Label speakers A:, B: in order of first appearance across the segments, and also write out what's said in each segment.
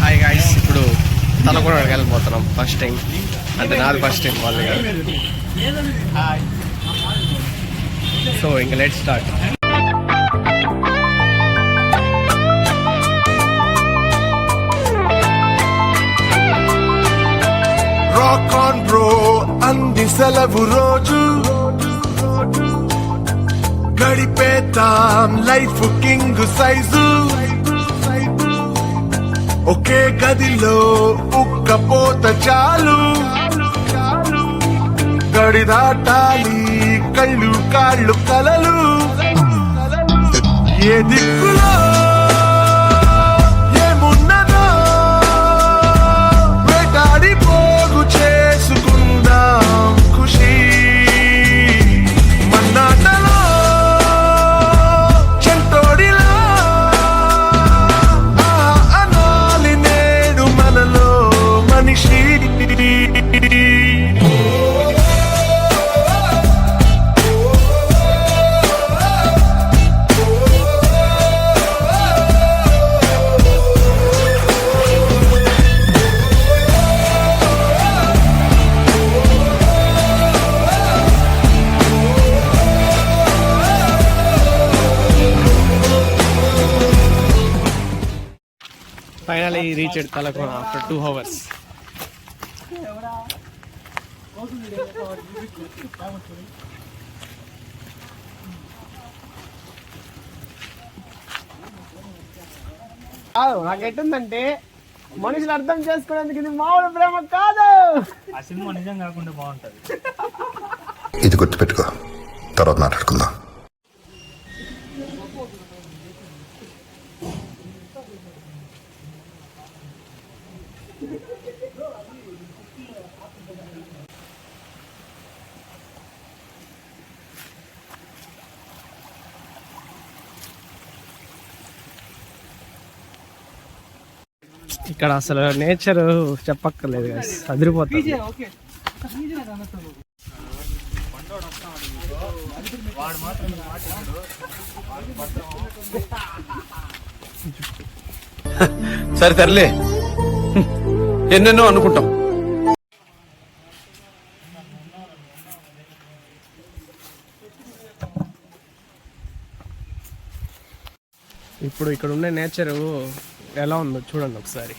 A: Hi guys, ఇప్పుడు తలకోనకి వెళ్ళిపోతున్నాం. First time అంటే నాది ఫస్ట్ టైం వాళ్ళు. సో ఇంకా let start.
B: Rock on bro అంది సెలవు రోజు, గడిపేతాం లైఫ్ కింగ్ సైజు. ఒకే గదిలో ఉక్కపోత చాలు, గడి దాటాలి కళ్ళు కాళ్ళు కలలు. ఏ దిక్కులో ఏమున్నదో వేటాడి పోగు చేసుకుందాం ఖుషి. మన్నాటలో చెంటోడిలా అనాలి నేడు మనలో మనిషి.
A: Finally reached Talakona after 2 hours. నాకు ఎట్టుందంటే మనుషులు అర్థం చేసుకోవడానికి ఇది మామూలు ప్రేమ కాదు.
C: ఆ సినిమా నిజం కాకుండా బాగుంటది.
D: ఇది గుర్తుపెట్టుకో, తర్వాత మాట్లాడుకుందాం.
A: ఇక్కడ అసలు నేచర్ చెప్పక్కర్లేదు గాయ్స్, అదిరిపోతుంది.
E: సరే తరలే, ఎన్నెన్నో అనుకుంటాం.
A: ఇప్పుడు ఇక్కడ ఉన్న నేచర్ ఎలా ఉందో చూడండి ఒకసారి.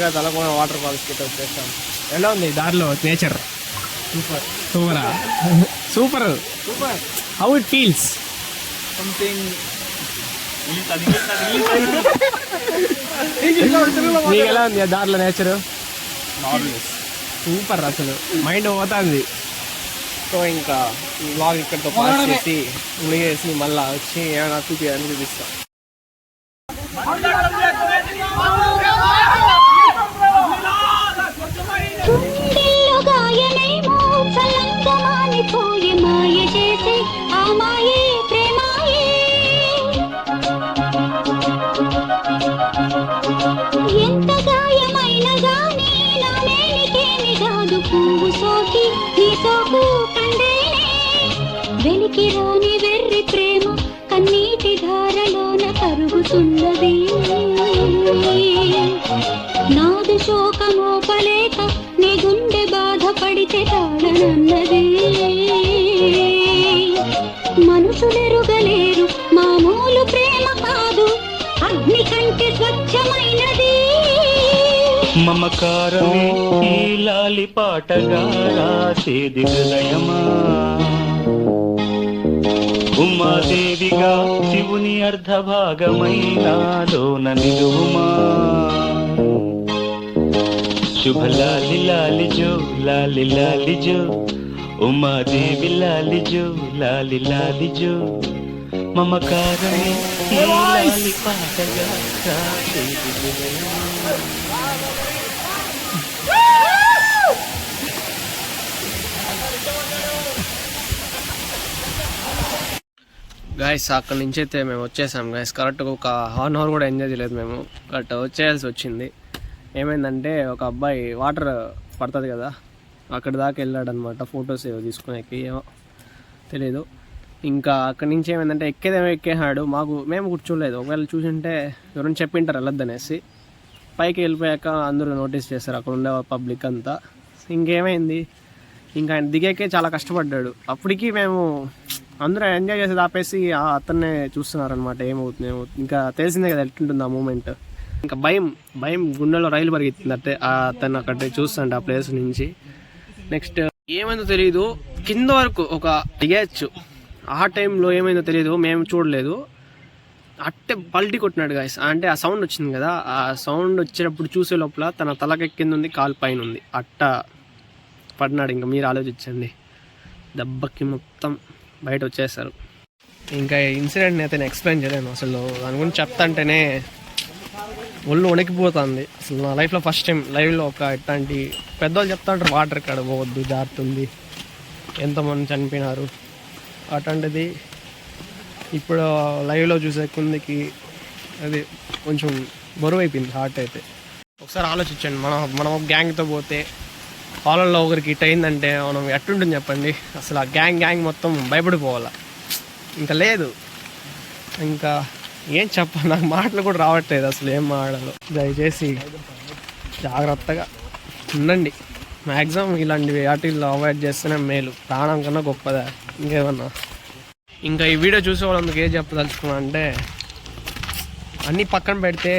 A: ఫైనల్గా తలకోన వాటర్ ఫాల్స్కి అయితే వచ్చేసాం. ఎలా ఉంది దారిలో నేచర్? సూపర్ సూపరా? Super super. How it feels?
C: Something
A: మీకు ఎలా ఉంది దారిలో నేచర్? సూపర్, అసలు మైండ్ పోతుంది. సో ఇంకా ఈ బ్లాగ్ ఇక్కడితో పాస్ చేసి మునిగేసి మళ్ళీ వచ్చి ఏమైనా చూపిస్తాం.
F: గుండెల్లో గాయమేమో చల్లంగా మానిపోయే మాయ చేసే ఆ మాయే ప్రేమాయే. ఎంత గాయమైన గానీ నా మేనికేమి కాదు పువ్వు సోకి నీ సోకు కండేనే. వెలికి రాని వెర్రి ప్రేమ కన్నీటి ధారలోన కరుగుతున్నది. నాదు శోకమోపలేక నీ గుండె బాధపడితే తాళనన్నది. మనుషులెరుగలేరు మామూలు ప్రేమ కాదు, అగ్ని కంటే స్వచ్ఛమైనది.
C: మమకారమే ఈ లాలి పాటగా రాసేది హృదయమా. ఉమాదేవిగా శివుని అర్ధభాగమైనాలోన నిలువుమా. శుభ లాలి లాలి జో లాలి లాలి జో, ఉమాదేవి లాలి జో లాలి లాలి జో. మమకారమే ఈ లాలి పాటగా రాసేది హృదయమా.
A: గాయస్ అక్కడి నుంచి అయితే మేము వచ్చేసాం గాయస్. కరెక్ట్గా ఒక 1 అవర్ కూడా ఎంజాయ్ చేయలేదు మేము, కరెక్ట్ వచ్చేయాల్సి వచ్చింది. ఏమైందంటే ఒక అబ్బాయి వాటర్ పడుతుంది కదా అక్కడి దాకా వెళ్ళాడనమాట, ఫొటోస్ ఏవో తీసుకునేకి ఏమో తెలీదు. ఇంకా అక్కడి నుంచి ఏమైందంటే ఎక్కేదేమో ఎక్కేసాడు, మేము కూర్చోలేదు. ఒకవేళ చూసింటే ఎవరైనా చెప్పింటారు వెళ్ళొద్దనేసి. పైకి వెళ్ళిపోయాక అందరూ నోటీస్ చేశారు అక్కడ ఉండే పబ్లిక్ అంతా. ఇంకేమైంది, ఇంకా ఆయన దిగాకే చాలా కష్టపడ్డాడు. అప్పటికి మేము అందరూ ఎంజాయ్ చేసేది ఆపేసి అతన్నే చూస్తున్నారనమాట. ఏమవుతుంది ఇంకా తెలిసిందే కదా ఎట్లుంటుంది ఆ మూమెంట్. ఇంకా భయం గుండెలో రైలు పరిగెత్తింది అంటే అతను అక్కడ చూస్తుంటే ఆ ప్లేస్ నుంచి. నెక్స్ట్ ఏమైందో తెలియదు, కింద వరకు ఒక దిగచ్చు. ఆ టైంలో ఏమైందో తెలియదు, మేము చూడలేదు. అట్టే పల్టీ కొట్టినాడు గాయస్. అంటే ఆ సౌండ్ వచ్చింది కదా, ఆ సౌండ్ వచ్చేటప్పుడు చూసే లోపల తన తలకెక్కింది ఉంది, కాలు పైన ఉంది, అట్ట పడినాడు. ఇంకా మీరు ఆలోచించండి, దెబ్బకి మొత్తం బయట వచ్చేస్తారు. ఇంకా ఇన్సిడెంట్ని అయితే నేను ఎక్స్ప్లెయిన్ చేయలేను అసలు. దాని గురించి చెప్తాంటేనే ఒళ్ళు వణికిపోతుంది. అసలు నా లైఫ్లో ఫస్ట్ టైం లైవ్లో ఒక ఇట్లాంటి పెద్దవాళ్ళు చెప్తా ఉంటారు వాటర్ ఎక్కడ పోవద్దు, జారుతుంది, ఎంతమంది చనిపోయినారు అట్లాంటిది. ఇప్పుడు లైవ్లో చూసే కొందికి అది కొంచెం బరువు అయిపోయింది హార్ట్ అయితే. ఒకసారి ఆలోచించండి, మనం గ్యాంగ్తో పోతే వాళ్ళల్లో ఒకరికి ఇట్ అయిందంటే మనం ఎట్టుంటుంది చెప్పండి. అసలు ఆ గ్యాంగ్ మొత్తం భయపడిపోవాలి. ఇంకా లేదు, ఇంకా ఏం చెప్పాలి, నాకు మాటలు కూడా రావట్లేదు అసలు ఏం మాట్లాడాలో. దయచేసి జాగ్రత్తగా ఉండండి. మ్యాక్సిమం ఇలాంటివి వాటిల్లో అవాయిడ్ చేస్తేనే మేలు, ప్రాణం కన్నా గొప్పదా ఇంకేమన్నా. ఇంకా ఈ వీడియో చూసే వాళ్ళందుకు ఏం చెప్పదలుచుకున్నా అంటే, అన్నీ పక్కన పెడితే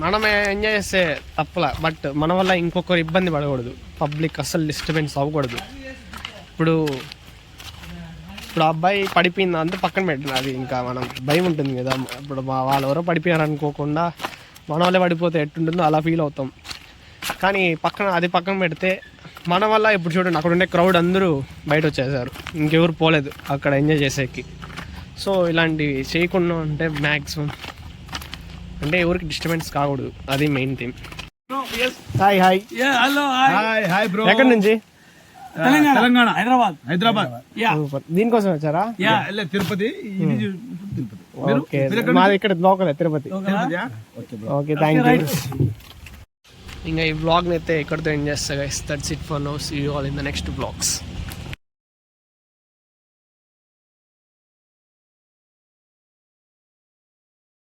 A: మనమే ఎంజాయ్ చేస్తే తప్పలా, బట్ మన వల్ల ఇంకొకరు ఇబ్బంది పడకూడదు, పబ్లిక్ అస్సలు డిస్టర్బెన్స్ అవ్వకూడదు. ఇప్పుడు అబ్బాయి పడిపోయింది అంతా పక్కన పెట్టిన, అది ఇంకా మనం భయం ఉంటుంది కదా. ఇప్పుడు వాళ్ళు ఎవరో పడిపోయారు అనుకోకుండా మన వాళ్ళే పడిపోతే ఎట్టుంటుందో అలా ఫీల్ అవుతాం. కానీ అది పక్కన పెడితే మన వల్ల ఇప్పుడు చూడండి అక్కడ ఉండే క్రౌడ్ అందరూ బయట వచ్చేసారు, ఇంకెవరు పోలేదు అక్కడ ఎంజాయ్ చేసేకి. సో ఇలాంటివి చేయకుండా ఉంటే మ్యాక్సిమం అంటే ఎవరికి డిస్టర్బెన్స్ కాకూడదు, అది main thing. Hi hi
C: hi hi bro.
A: ఎక్కడి నుంచి?
C: తెలంగాణ, హైదరాబాద్.
A: దీనికోసం వచ్చారా?
C: తిరుపతి.
A: ఓకే, మాది ఇక్కడ లోకలే తిరుపతి. Okay, thank you. ఇంకా ఈ బ్లాగ్ని అయితే ఎక్కడితో ఎండ్ చేస్తా guys. That's it for now. See you all in the next blogs.